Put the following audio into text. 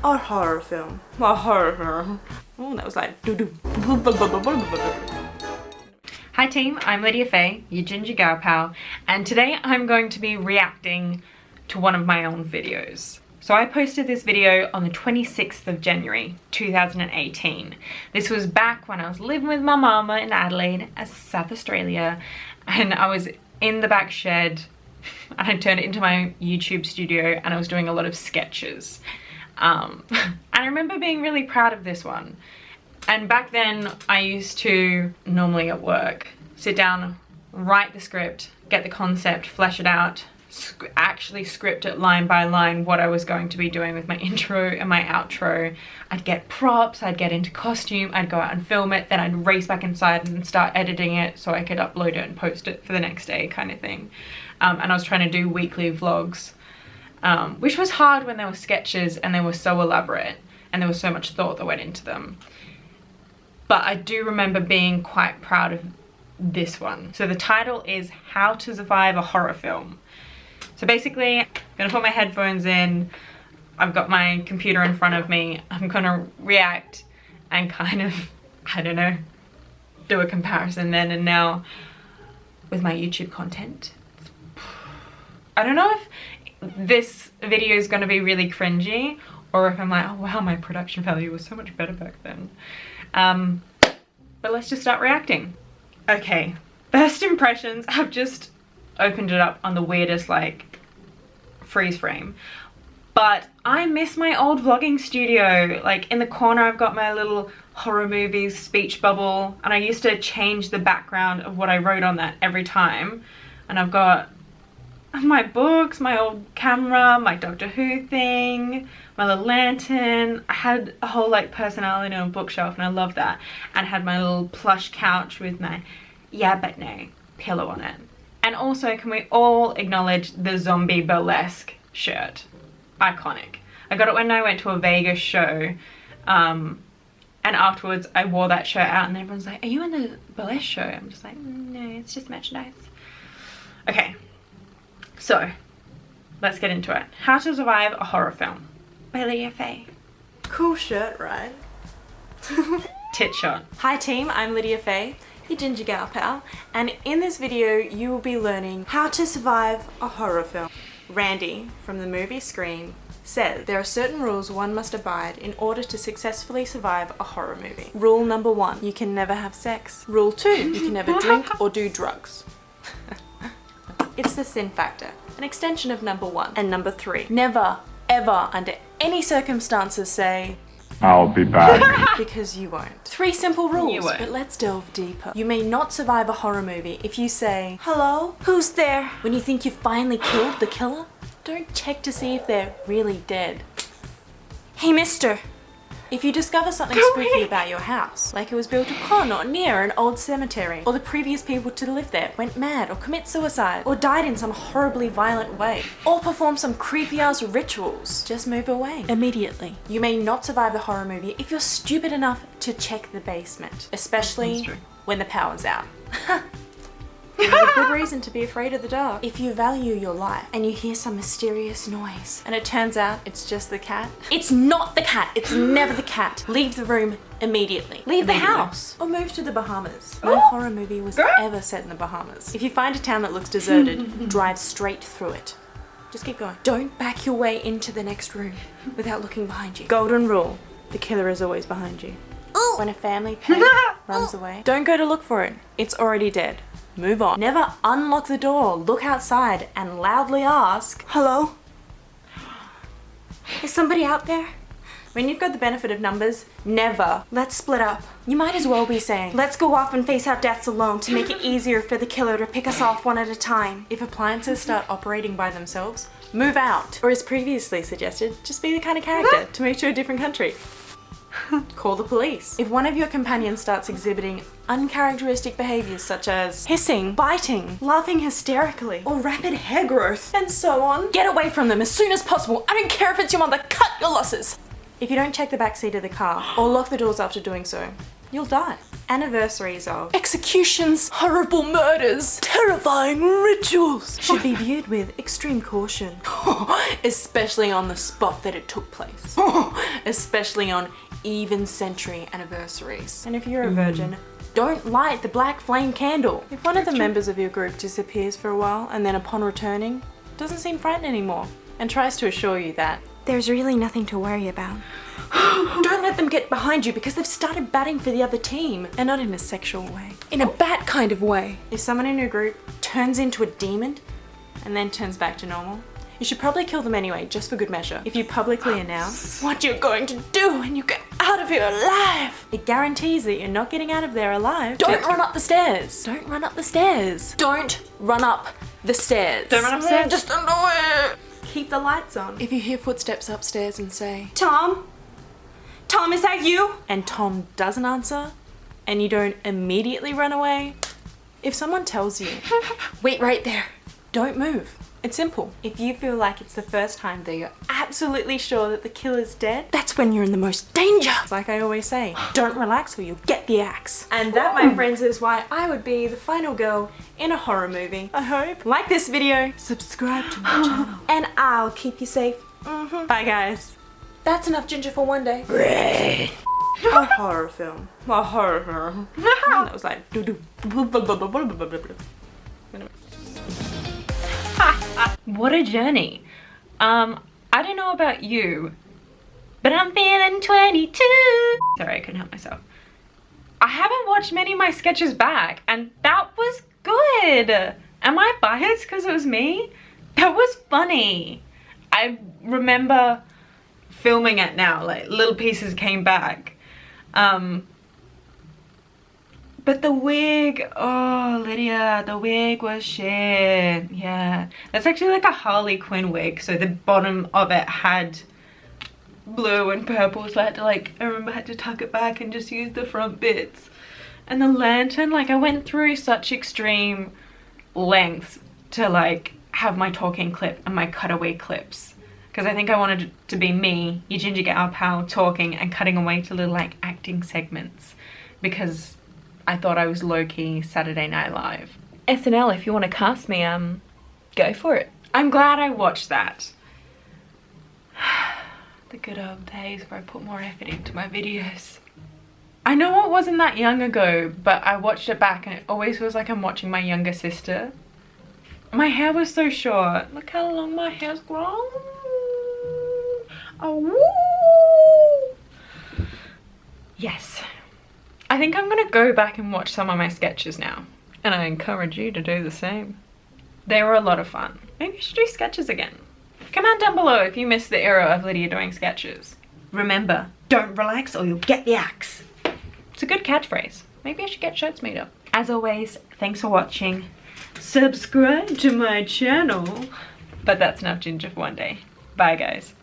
a horror film. A horror film. Oh, that was like doo-doo. Hi team, I'm Lydia Fay, your ginger gal pal, and today I'm going to be reacting to one of my own videos. So I posted this video on the 26th of January 2018. This was back when I was living with my mama in Adelaide, South Australia, and I was in the back shed and I turned it into my YouTube studio and I was doing a lot of sketches. And I remember being really proud of this one. And back then I used to, normally at work, sit down, write the script, get the concept, flesh it out, actually script it line by line what I was going to be doing with my intro and my outro. I'd get props, I'd get into costume, I'd go out and film it, then I'd race back inside and start editing it so I could upload it and post it for the next day kind of thing. And I was trying to do weekly vlogs, which was hard when they were sketches and they were so elaborate and there was so much thought that went into them. But I do remember being quite proud of this one. So the title is How to Survive a Horror Film. So basically, I'm gonna put my headphones in, I've got my computer in front of me, I'm gonna react and kind of, I don't know, do a comparison then and now with my YouTube content. I don't know if this video is gonna be really cringy or if I'm like, oh wow, my production value was so much better back then. But let's just start reacting. Okay, first impressions, I've just opened it up on the weirdest like freeze frame, but I miss my old vlogging studio. Like in the corner I've got my little horror movies speech bubble and I used to change the background of what I wrote on that every time, and I've got my books, my old camera, my Doctor Who thing, my little lantern. I had a whole like personality on a bookshelf and I love that, and had my little plush couch with my yeah but no pillow on it. And also, can we all acknowledge the zombie burlesque shirt? Iconic. I got it when I went to a Vegas show, and afterwards I wore that shirt out and everyone's like, are you in the burlesque show? I'm just like, no, it's just merchandise. Okay, so let's get into it. How to Survive a Horror Film by Lydia Fay. Cool shirt, right? Tit shot. Hi team, I'm Lydia Fay, your ginger gal pal, and in this video you will be learning how to survive a horror film. Randy from the movie Scream says there are certain rules one must abide in order to successfully survive a horror movie. Rule number 1, you can never have sex. Rule 2, you can never drink or do drugs. It's the sin factor, an extension of number 1. And number 3, never, ever, under any circumstances say, I'll be back. because you won't. 3 simple rules, but let's delve deeper. You may not survive a horror movie if you say, hello, who's there? When you think you've finally killed the killer, don't check to see if they're really dead. Hey mister. If you discover something spooky about your house, like it was built upon or near an old cemetery, or the previous people to live there went mad or commit suicide, or died in some horribly violent way, or perform some creepy ass rituals, just move away immediately. You may not survive the horror movie if you're stupid enough to check the basement, especially when the power's out. There's a good reason to be afraid of the dark. If you value your life and you hear some mysterious noise and it turns out it's just the cat, it's not the cat, it's never the cat. Leave the room immediately. Leave the house or move to the Bahamas. No horror movie was ever set in the Bahamas. If you find a town that looks deserted, drive straight through it. Just keep going. Don't back your way into the next room without looking behind you. Golden rule, the killer is always behind you. When a family pet runs away, don't go to look for it. It's already dead. Move on. Never unlock the door, look outside, and loudly ask, hello? Is somebody out there? When you've got the benefit of numbers, never. Let's split up. You might as well be saying, let's go off and face our deaths alone to make it easier for the killer to pick us off one at a time. If appliances start operating by themselves, move out. Or as previously suggested, just be the kind of character to move to a different country. Call the police. If one of your companions starts exhibiting uncharacteristic behaviors such as hissing, biting, laughing hysterically, or rapid hair growth, and so on, get away from them as soon as possible. I don't care if it's your mother, cut your losses. If you don't check the backseat of the car or lock the doors after doing so, you'll die. Anniversaries of executions, horrible murders, terrifying rituals should be viewed with extreme caution, especially on the spot that it took place. especially on even century anniversaries. And if you're a virgin, don't light the black flame candle. If one of the members of your group disappears for a while and then upon returning, doesn't seem frightened anymore and tries to assure you that there's really nothing to worry about, don't let them get behind you because they've started batting for the other team, and not in a sexual way, in a bat kind of way. If someone in your group turns into a demon and then turns back to normal, you should probably kill them anyway, just for good measure. If you publicly announce what you're going to do when you get out of here alive, it guarantees that you're not getting out of there alive. Don't run up the stairs. Don't run up the stairs. Don't run up the stairs. Don't run upstairs. Just don't do it. Keep the lights on. If you hear footsteps upstairs and say, Tom? Tom, is that you? And Tom doesn't answer, and you don't immediately run away, if someone tells you, wait right there, don't move. It's simple. If you feel like it's the first time that you're absolutely sure that the killer's dead, that's when you're in the most danger. Like I always say, don't relax or you'll get the axe. And that, my friends, is why I would be the final girl in a horror movie. I hope. Like this video, subscribe to my channel, and I'll keep you safe. Bye guys. That's enough ginger for one day. A horror film. A horror film. That was like doo-doo. What a journey. I don't know about you, but I'm feeling 22. Sorry, I couldn't help myself. I haven't watched many of my sketches back, and that was good. Am I biased because it was me? That was funny. I remember filming it now, like little pieces came back. But the wig, oh Lydia, the wig was shit. Yeah, that's actually like a Harley Quinn wig, so the bottom of it had blue and purple, so I had to I remember I had to tuck it back and just use the front bits. And the lantern, like I went through such extreme lengths to have my talking clip and my cutaway clips, because I think I wanted it to be me, your ginger gal pal, talking and cutting away to little acting segments, because I thought I was low-key Saturday Night Live. SNL, if you want to cast me, go for it. I'm glad I watched that. The good old days where I put more effort into my videos. I know it wasn't that young ago, but I watched it back and it always feels like I'm watching my younger sister. My hair was so short. Look how long my hair's grown. Oh, woo! Yes. I think I'm gonna go back and watch some of my sketches now, and I encourage you to do the same. They were a lot of fun. Maybe I should do sketches again. Comment down below if you missed the era of Lydia doing sketches. Remember, don't relax or you'll get the axe. It's a good catchphrase. Maybe I should get shirts made up. As always, thanks for watching. Subscribe to my channel. But that's enough ginger for one day. Bye guys.